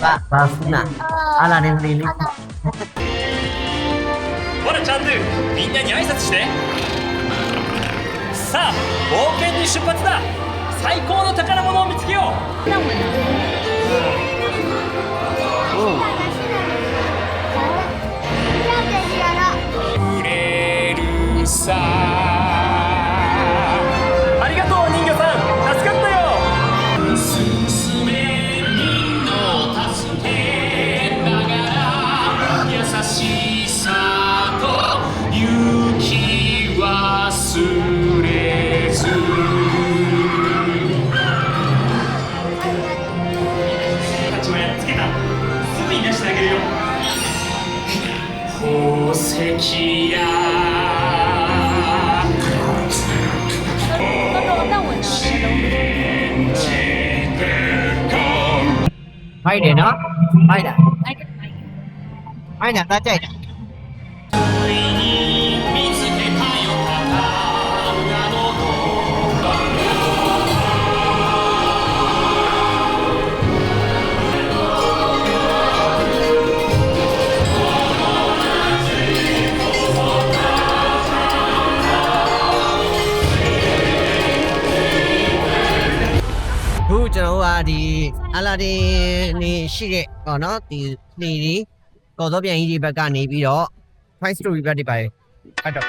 バスな。あられんりり。ほらチャンドゥみんなに挨拶してさあ冒険に出発だ最高の宝物を見つけよう那我呢？売れるさありがとう人魚さん助かったよ進めみんなを助けながら優しさと勇気忘れずたちはやっつけたすぐに出してあげるよ宝石や那我呢？入れな。入だ。哎，入だ。立ちゃいだ。ついに見つけたよ宝のခုကျွန်တော်ကဒီအလာဒင်နေရှိတဲ့ပေါ့နော်ဒီနေဒီကော်စောပြန်ကြီးဒီဘက်ကနေပြီးတော့ Toy Story ဘက်ဒီပါတယ်အဲ့တော့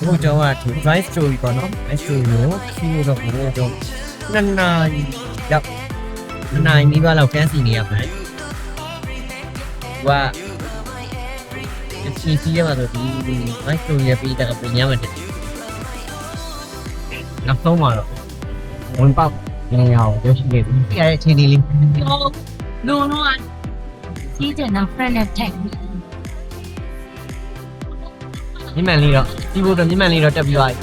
ခုကျွန်တော်ကဒီ Toy Story ပေါ့နော် Toy Story ကိုခီးတော့ဘယ်လိုတော့နှစ်နာရီရောက်နှစ်နာရီနီးပါးလောက်ကန်းစီနေရမှာဟိုကစီရမှာဆိုဒီ Toy Story ရဲ့ပြီးတာကပြင်ရမှာတယ်နောက်ဆုံးမှာတော့ဝင်ပေါက်နေရအောင်ရရှိခဲ့ပြီပြရတဲ့ချင်းလေးno，啊，基本的 friend tag。မြင့်မှန်လေးတော့ဒီဘုတ်တော့မြင့်မှန်လေးတော့တက်ပြီးသွားပြီ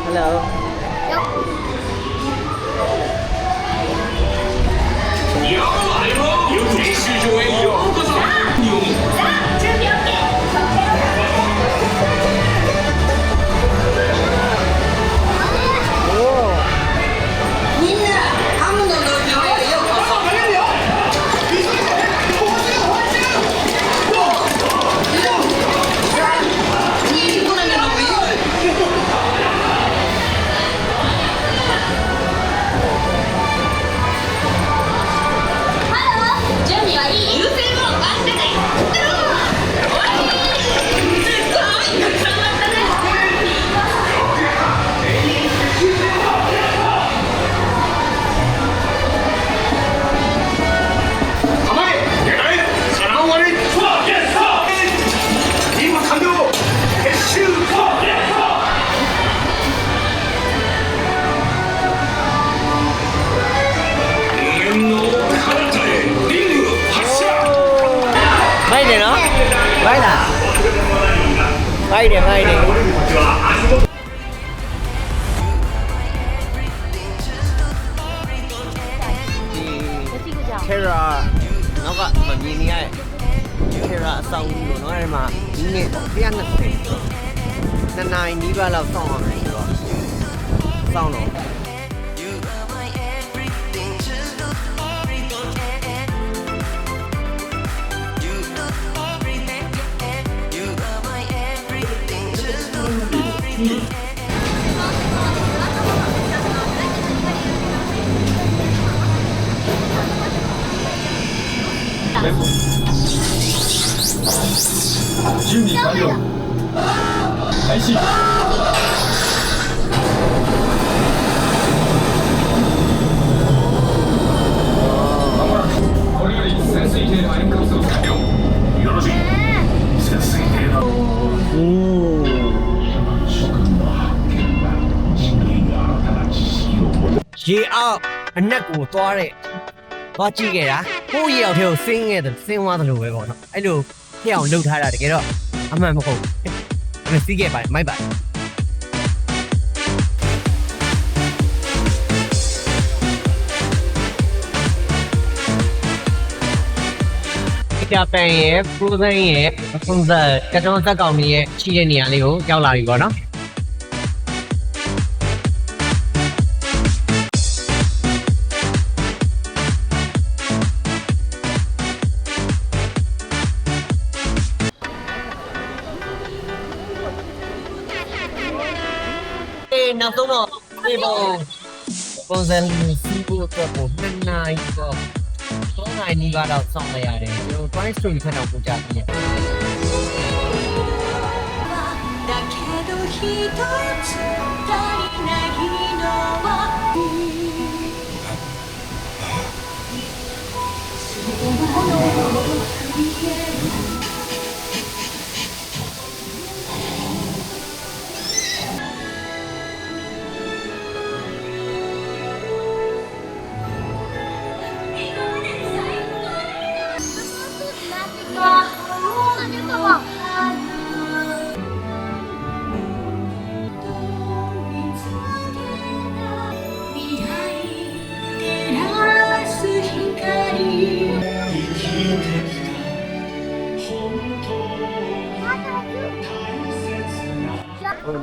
ဟယ်လိုမိုက်တယ်နော်မိုက်လားမိုက်တယ်မိုက်တယ်ခေရာနောက်ကမမြင်နေရတဲ့ခေရာအဆောင်ကြီးလို့နော်အဲ့မှာဒီနေ့120နှစ်နာရီနီးပါးလောက်စောင့်ရမယ်ဆိုတော့စောင့်တော့準備完了開始これより潜水艇の遠隔操作完了よろしい潜水艇のရေအောက်အနက်ကိုသွားတဲ့သွားကြည့်ခဲ့တာဟိုးရေအောက်ထဲကိုဆင်းခဲ့တယ်ဆင်းသွားတယ်လို့ပဲပေါ့နော်အဲ့လိုဖျက်အောင်လှုပ်ထားတာတကယ်တော့အမှန်မဟုတ်ဘူးအဲ့စီးခဲ့ပါတယ်မိုက်ပါတယ်ဂျပန်ရဲ့ပရိုဇန်ရဲ့ပုံစံကတုံးသက်ကောင်ကြီးရဲ့ရှိတဲ့နေရာလေးကိုရောက်လာပြီပေါ့နော်နောက်ဆုံးတော့ဒီပုံစံစီးဖို့အတွက်ကို2နာရီတော့3နာရီနီးပါးတော့စောင့်လိုက်ရတယ်ကျွန်တော် Toy Story ထက်တော့ပိုကြပြီだけど一つ足りないのは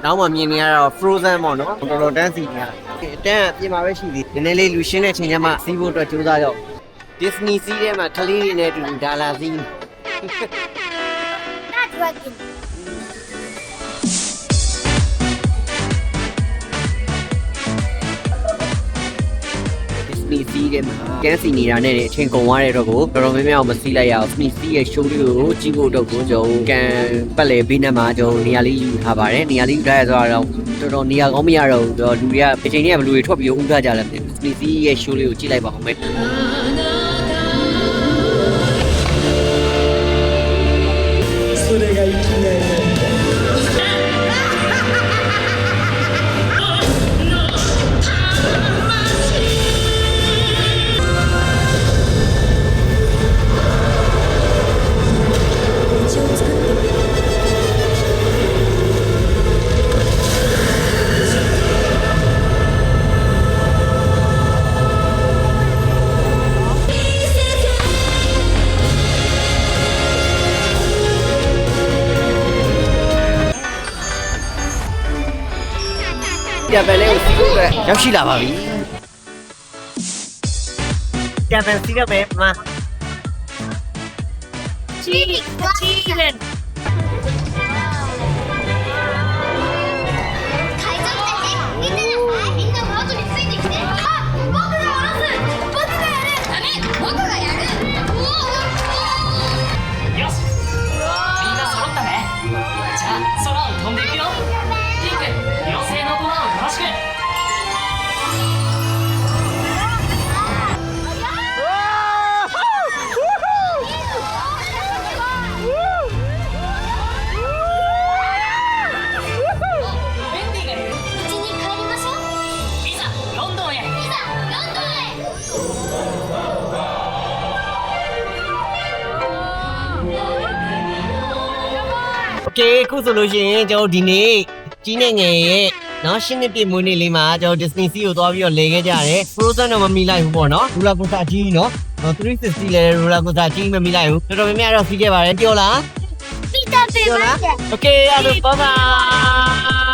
နောက်မှမြင်နေရတော့ Frozen ပေါ့နော်တော်တော်တန်းစီနေရတန်းအပြင်မှာပဲရှိသေးတယ်နည်းနည်းလေးလူရှင်းတဲ့ချိန်ကျမှစီးဖို့အတွက်ကြိုးစားရောက် Disney စီးထဲမှာကလေးတွေနဲ့အတူတူဒါလာစီး That's working. Disney စီးထဲမှာကန်းစီနေတာနဲ့အချိန်ကုန်သွားတဲ့တော့ကိုတော်တော်များများမစီးလိုက်ရအောင် Disney စီးရဲ့ show လေးကိုကြည့်ဖို့အတွက်ကိုကျွန်တော်ကန်ပတ်လေဘေးနဲ့မှာကျွန်တော်နေရာလေးယူထားပါတယ်နေရာလေးယူထားရဆိုတော့တော်တော်နေရာကောင်းမရတော့ဘူးလူတွေကအချိန်ကြီးကဘလူတွေထွက်ပြီးဦးထားကြတယ် Disney စီးရဲ့ show လေးကိုကြည့်လိုက်ပါဦးမယ်それが生きがいなんだဂျပန်လေးကိုစီးဖို့အတွက်ရောက်ရှိလာပါပြီဂျပန်စီးတော့မယ်မ Chicken 海賊たち見てなさいみんなボートについてきてあ僕が下ろす僕がやるダメ僕がやるよしみんな揃ったねじゃあ空を飛んでいくよピンク妖精のご飯をよろしくโอเคအခုဆိုလို့ရှိရင်ကျွန်တော်ဒီနေ့ကြီးနေငယ်ရဲ့နော်ရှင်းနှစ်ပြည့်မွေးနေ့လေးမှာကျွန်တော် Disney Sea ကိုသွားပြီးတော့လေခဲ့ကြရတယ် Frozen တော့မမီလိုက်ဘူးပေါ့နော် Roller Coaster ကြီးနော်360လဲ Roller Coaster ကြီးမမီလိုက်ဘူးတော်တော်များများတော့စီးခဲ့ပါတယ်ပြောလား Peter Pan โอเคအဲ့တော့ bye bye